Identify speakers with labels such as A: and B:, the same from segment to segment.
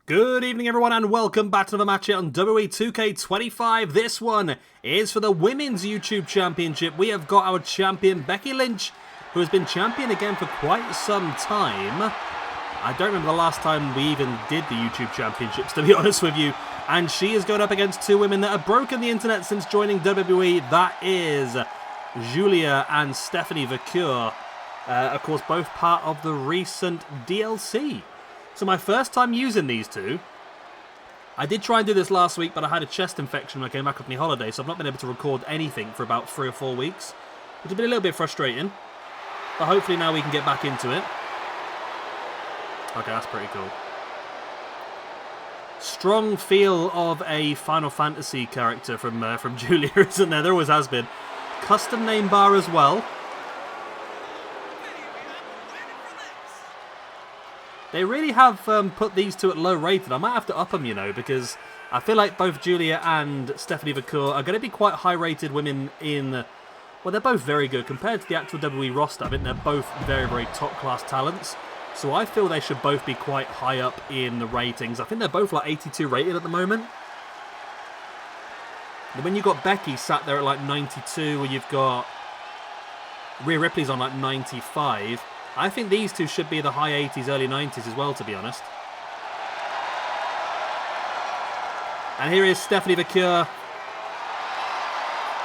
A: Good evening everyone and welcome back to another match here on WWE 2K25. This one is for the Women's YouTube Championship. We have got our champion Becky Lynch, who has been champion again for quite some time. I don't remember the last time we even did the YouTube Championships, to be honest with you. And she is going up against two women that have broken the internet since joining WWE. That is Guilia and Stephanie Vaquer. Of course, both part of the recent DLC. So my first time using these two. I did try and do this last week, but I had a chest infection when I came back off my holiday, so I've not been able to record anything for about 3 or 4 weeks, which has been a little bit frustrating. But hopefully now we can get back into it. Okay, that's pretty cool. Strong feel of a Final Fantasy character from Guilia, isn't there? There always has been. Custom name bar as well. They really have put these two at low rated. I might have to up them, you know, because I feel like both Guilia and Stephanie Vaquer are going to be quite high rated women in... Well, they're both very good. Compared to the actual WWE roster, I think they're both very, very top class talents. So I feel they should both be quite high up in the ratings. I think they're both like 82 rated at the moment. And when you've got Becky sat there at like 92, or you've got Rhea Ripley's on like 95... I think these two should be the high 80s, early 90s as well, to be honest. And here is Stephanie Vaquer.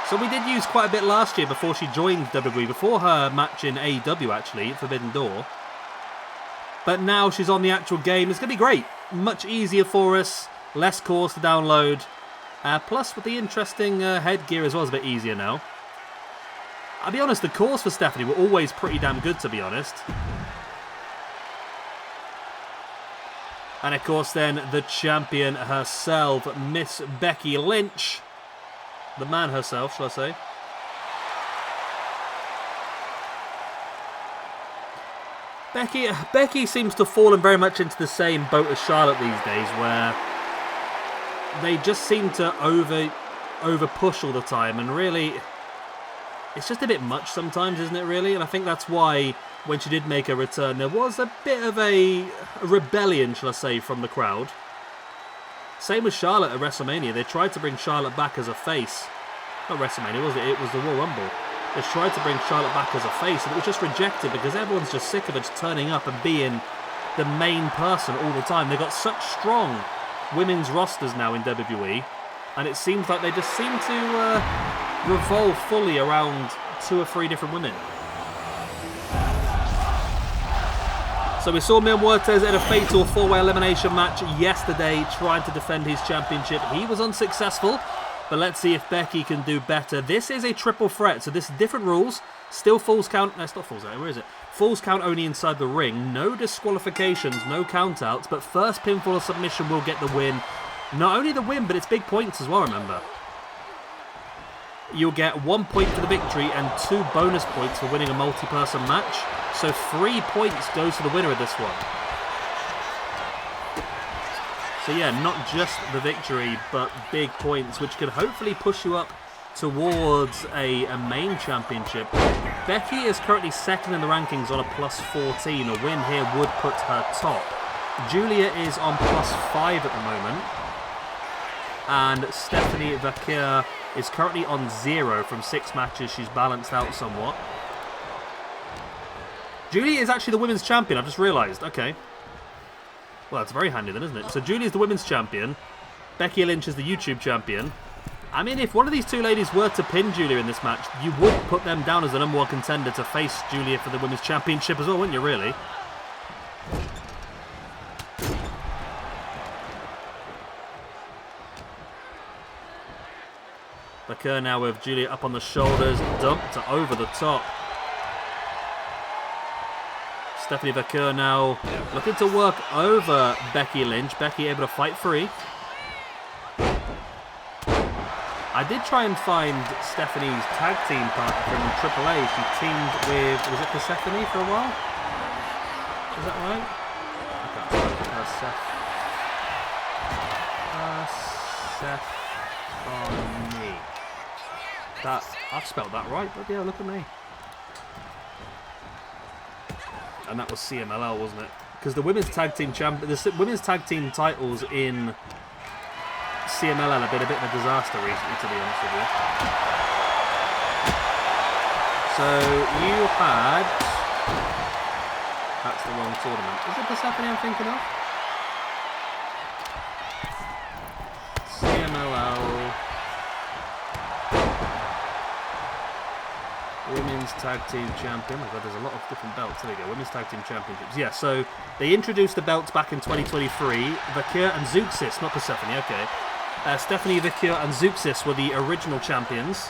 A: So we did use quite a bit last year before she joined WWE, before her match in AEW actually, at Forbidden Door. But now she's on the actual game. It's going to be great. Much easier for us, less cores to download. Plus with the interesting headgear as well is a bit easier now. I'll be honest, the cores for Stephanie were always pretty damn good, to be honest. And of course then, the champion herself, Miss Becky Lynch. The man herself, shall I say. Becky seems to have fallen very much into the same boat as Charlotte these days, where they just seem to over push all the time, and really... It's just a bit much sometimes, isn't it, really? And I think that's why, when she did make her return, there was a bit of a rebellion, shall I say, from the crowd. Same with Charlotte at WrestleMania. They tried to bring Charlotte back as a face. Not WrestleMania, was it? It was the Royal Rumble. They tried to bring Charlotte back as a face, and it was just rejected because everyone's just sick of her just turning up and being the main person all the time. They've got such strong women's rosters now in WWE, and it seems like they just seem to... revolve fully around 2 or 3 different women. So we saw Mil Muertes in a fatal 4-way elimination match yesterday, trying to defend his championship. He was unsuccessful, but let's see if Becky can do better. This is a triple threat, so this is different rules. Still falls count. No, it's not falls out. Where is it? Falls count only inside the ring. No disqualifications, no countouts, but first pinfall or submission will get the win. Not only the win, but it's big points as well, remember. You'll get 1 point for the victory and 2 bonus points for winning a multi-person match. So 3 points goes to the winner of this one. So yeah, not just the victory, but big points, which could hopefully push you up towards a main championship. Becky is currently second in the rankings on a +14. A win here would put her top. Guilia is on +5 at the moment. And Stephanie Vaquer is currently on 0 from 6 matches. She's balanced out somewhat. Guilia is actually the women's champion, I've just realised. Okay. Well, that's very handy then, isn't it? So Guilia is the women's champion. Becky Lynch is the YouTube champion. I mean, if one of these two ladies were to pin Guilia in this match, you would put them down as the #1 contender to face Guilia for the women's championship as well, wouldn't you, really? Vaquer now with Guilia up on the shoulders, dumped over the top. Stephanie Vaquer now looking to work over Becky Lynch. Becky able to fight free. I did try and find Stephanie's tag team partner from AAA. She teamed with, was it Persephone for a while? Is that right? I can't spell it. Persephone. I've spelled that right, but yeah, look at me. And that was CMLL, wasn't it? because the women's tag team women's tag team titles in CMLL have been a bit of a disaster recently, to be honest with you. So you had... That's the wrong tournament. Is it Persephone I'm thinking of? CMLL Women's Tag Team Champion. Oh God, there's a lot of different belts. There we go. Women's Tag Team Championships. Yeah, so they introduced the belts back in 2023. Vaquer and Zeuxis, not Persephone, okay. Stephanie, Vaquer and Zeuxis were the original champions.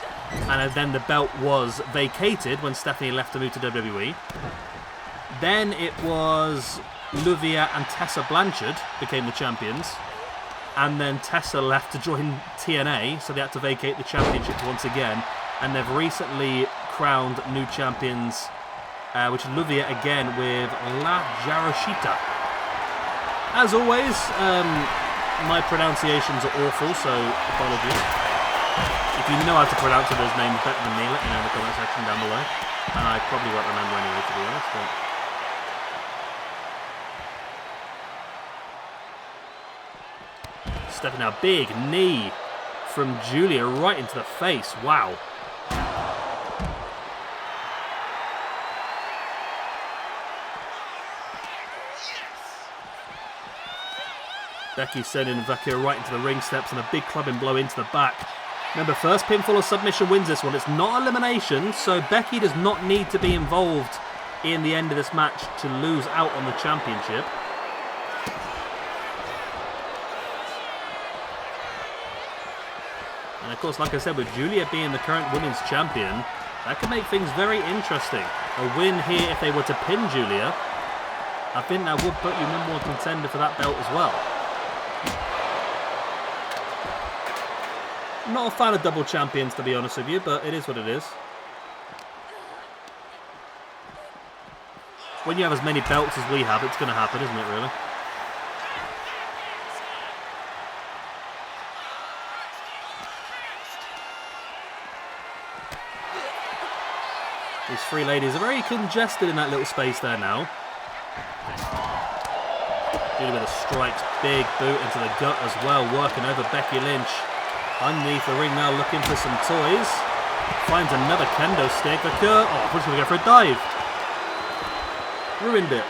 A: And then the belt was vacated when Stephanie left to move to WWE. Then it was Luvia and Tessa Blanchard became the champions. And then Tessa left to join TNA, so they had to vacate the championship once again. And they've recently crowned new champions, which is Luvia again with La Jaroshita. As always, my pronunciations are awful, so apologies. If you know how to pronounce those names better than me, let me know in the comment section down below. And I probably won't remember anyway, to be honest. But... Stepping out, big knee from Guilia right into the face. Wow. Becky sending Vaquer right into the ring steps and a big clubbing blow into the back. Remember, first pinfall or submission wins this one. It's not elimination, so Becky does not need to be involved in the end of this match to lose out on the championship. And of course, like I said, with Guilia being the current women's champion, that could make things very interesting. A win here if they were to pin Guilia, I think that would put you #1 contender for that belt as well. Not a fan of double champions, to be honest with you, but it is what it is. When you have as many belts as we have, it's going to happen, isn't it, really? These three ladies are very congested in that little space there now. Guilia with a strike, big boot into the gut as well, working over Becky Lynch. Underneath the ring now, looking for some toys. Finds another kendo stick. Vaquer, oh, I was going to go for a dive. Ruined it.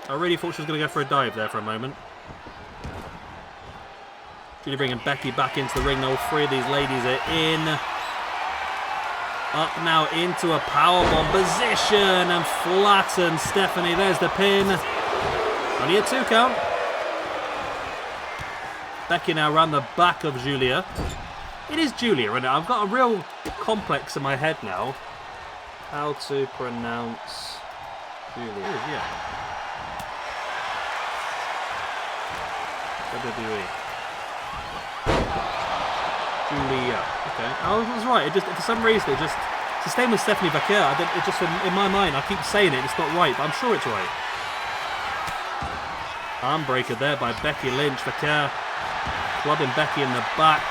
A: I really thought she was going to go for a dive there for a moment. Guilia bringing Becky back into the ring. All three of these ladies are in. Up now into a powerbomb position and flatten Stephanie. There's the pin. Only a 2 count. Becky now around the back of Guilia. It is Guilia, isn't it? I've got a real complex in my head now. How to pronounce Guilia? Yeah. WWE. Guilia. Okay. Oh, I was right. It just, for some reason, it's the same with Stephanie Vaquer. It just, in my mind, I keep saying it. It's not right, but I'm sure it's right. Arm breaker there by Becky Lynch. Vaquer clubbing Becky in the back.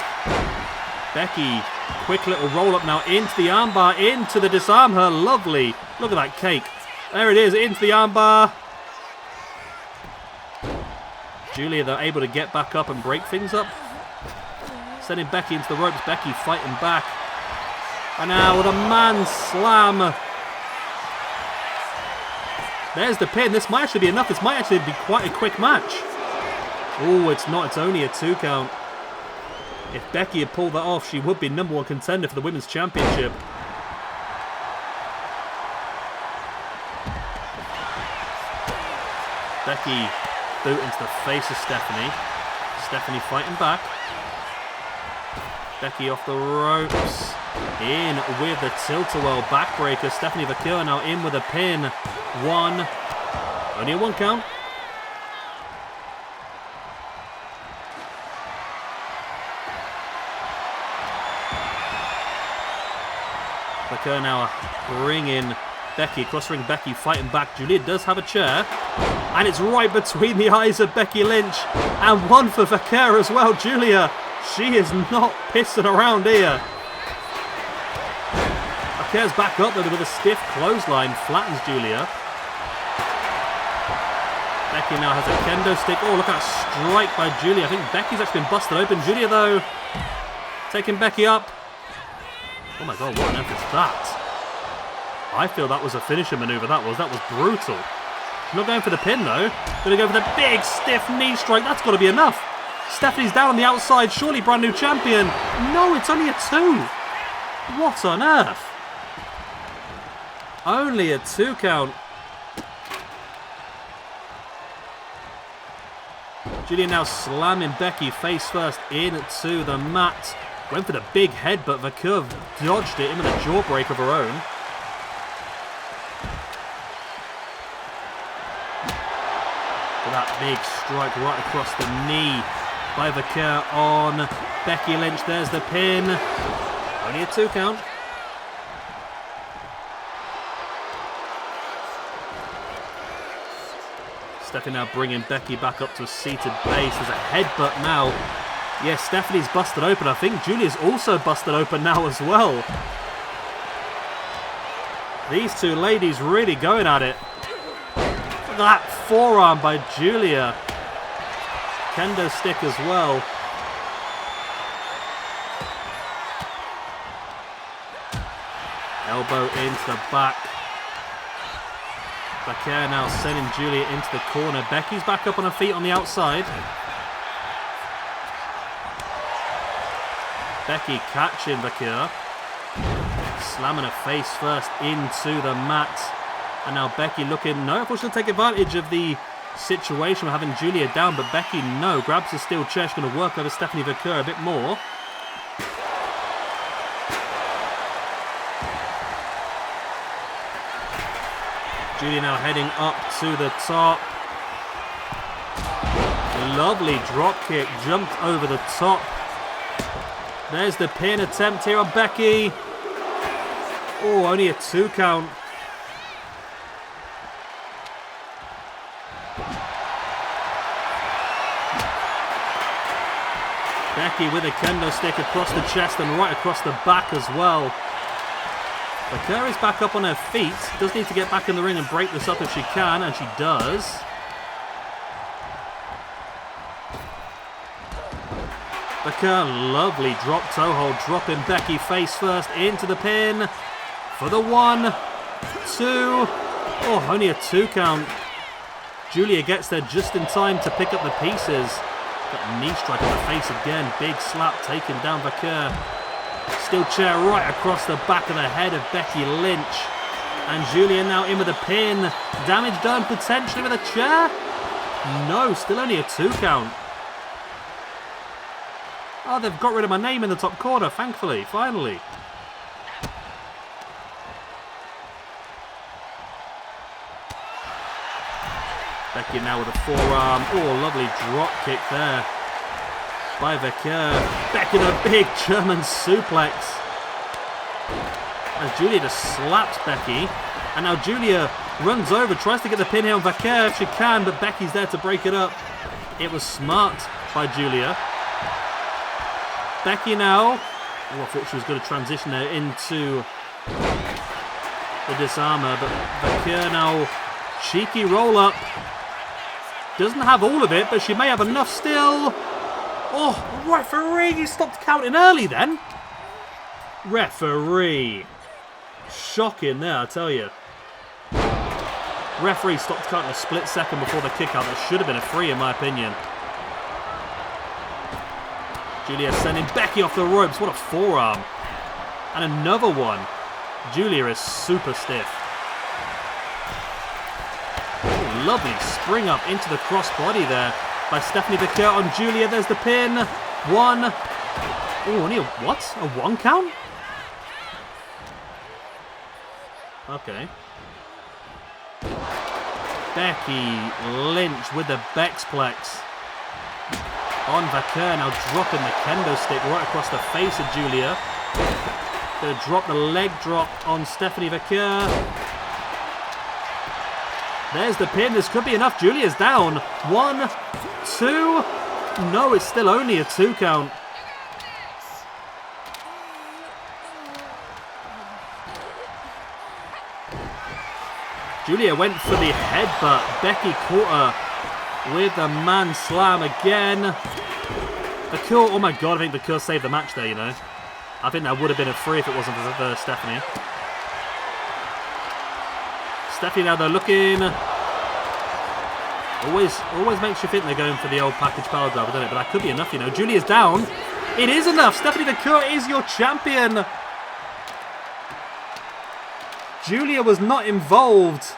A: Becky, quick little roll up now into the armbar, into the disarm her. Lovely. Look at that cake. There it is, into the armbar. Guilia, they're able to get back up and break things up. Sending Becky into the ropes. Becky fighting back. And now with a man slam. There's the pin. This might actually be enough. This might actually be quite a quick match. Oh, it's not. It's only a 2 count. If Becky had pulled that off, she would be #1 contender for the Women's Championship. Becky boot into the face of Stephanie. Stephanie fighting back. Becky off the ropes. In with the tilt-a-whirl backbreaker. Stephanie Vaquer now in with a pin. 1. Only a 1 count. Vaquer now bringing Becky, cross-ring Becky fighting back. Guilia does have a chair. And it's right between the eyes of Becky Lynch. And 1 for Vaquer as well. Guilia, she is not pissing around here. I Vaquer's back up there with a stiff clothesline. Flattens Guilia. Becky now has a kendo stick. Oh, look at that strike by Guilia. I think Becky's actually been busted open. Guilia, though, taking Becky up. Oh my god, what on earth is that? I feel that was a finisher maneuver, that was brutal. Not going for the pin, though. Going to go for the big, stiff knee strike. That's got to be enough. Stephanie's down on the outside. Surely brand new champion. No, it's only a 2. What on earth? Only a 2 count. Guilia now slamming Becky face first into the mat. Went for the big headbutt. Vaquer dodged it in with a jawbreak of her own. That big strike right across the knee by Vaquer on Becky Lynch. There's the pin. Only a 2 count. Stephanie now bringing Becky back up to a seated base. There's a headbutt now. Yes, Stephanie's busted open. I think Guilia's also busted open now as well. These two ladies really going at it. Look at that forearm by Guilia. Kendo stick as well. Elbow into the back. Vaquer now sending Guilia into the corner. Becky's back up on her feet on the outside. Becky catching Vaquer. Slamming her face first into the mat. And now Becky looking, no, I thought she'll take advantage of the situation of having Guilia down, but Becky, no, grabs the steel chair. She's going to work over Stephanie Vaquer a bit more. Guilia now heading up to the top. Lovely drop kick, jumped over the top. There's the pin attempt here on Becky. Oh, only a 2 count. Becky with a kendo stick across the chest and right across the back as well. Vaquer is back up on her feet. Does need to get back in the ring and break this up if she can, and she does. Vaquer, lovely drop toe hold, dropping Becky face first into the pin for the 1, 2. Oh, only a 2 count. Guilia gets there just in time to pick up the pieces. Got a knee strike on the face again. Big slap taking down Vaquer. Steel chair right across the back of the head of Becky Lynch. And Guilia now in with a pin. Damage done potentially with a chair. No, still only a 2 count. Oh, they've got rid of my name in the top corner, thankfully, finally. Becky now with a forearm. Oh, lovely drop kick there by Vaquer. Becky with a big German suplex. As Guilia just slaps Becky. And now Guilia runs over, tries to get the pin here on Vaquer if she can, but Becky's there to break it up. It was smart by Guilia. Becky now. Oh, I thought she was going to transition her into the disarmer, but Vaquer now. Cheeky roll up. Doesn't have all of it, but she may have enough still. Oh, referee, he stopped counting early then. Referee. Shocking there, I tell you. Referee stopped counting a split second before the kick out. That should have been a free in my opinion. Guilia sending Becky off the ropes. What a forearm. And another one. Guilia is super stiff. Oh, lovely spring up into the crossbody there by Stephanie Vaquer on Guilia. There's the pin. 1. Oh, only a what? A 1 count? Okay. Becky Lynch with the Bexplex on Vaquer, now dropping the kendo stick right across the face of Guilia. Gonna drop the leg drop on Stephanie Vaquer. There's the pin. This could be enough. Guilia's down. 1, 2. No, it's still only a 2 count. Guilia went for the headbutt. Becky caught her with the man slam again. Vaquer, oh my god, I think Vaquer saved the match there, you know. I think that would have been a 3 if it wasn't for Stephanie. Stephanie now, they're looking... Always makes you think they're going for the old package power driver, doesn't it? But that could be enough, you know. Guilia's down. It is enough. Stephanie Vaquer is your champion. Guilia was not involved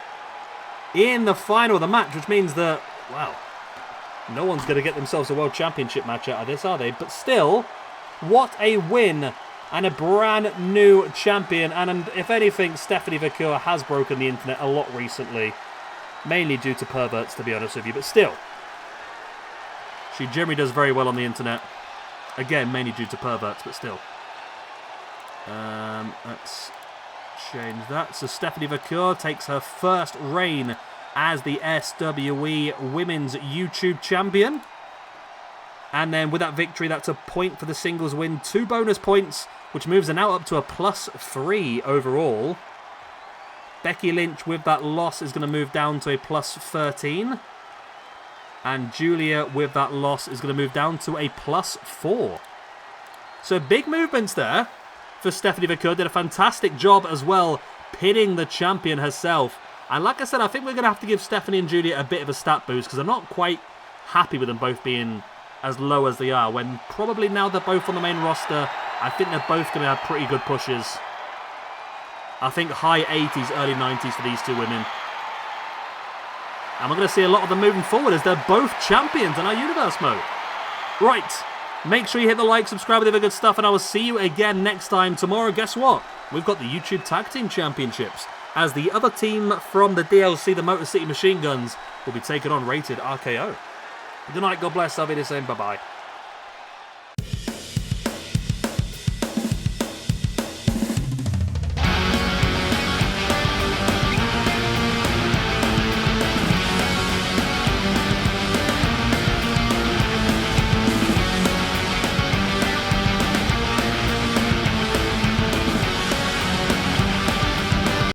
A: in the final of the match, which means that, wow, no one's going to get themselves a World Championship match out of this, are they? But still, what a win and a brand new champion. And if anything, Stephanie Vaquer has broken the internet a lot recently. Mainly due to perverts, to be honest with you. But still, she generally does very well on the internet. Again, mainly due to perverts, but still. Let's change that. So Stephanie Vaquer takes her first reign as the SWE Women's YouTube Champion. And then with that victory, that's a point for the singles win. 2 bonus points, which moves her now up to a +3 overall. Becky Lynch with that loss is going to move down to a +13. And Guilia with that loss is going to move down to a +4. So big movements there for Stephanie Vaquer. Did a fantastic job as well, pinning the champion herself. And like I said, I think we're going to have to give Stephanie and Guilia a bit of a stat boost because I'm not quite happy with them both being as low as they are. When probably now they're both on the main roster, I think they're both going to have pretty good pushes. I think high 80s, early 90s for these two women. And we're going to see a lot of them moving forward as they're both champions in our universe mode. Right, make sure you hit the like, subscribe with the other good stuff, and I will see you again next time. Tomorrow, guess what? We've got the YouTube Tag Team Championships, as the other team from the DLC, the Motor City Machine Guns, will be taking on Rated RKO. Good night, God bless, I'll be the same, bye-bye.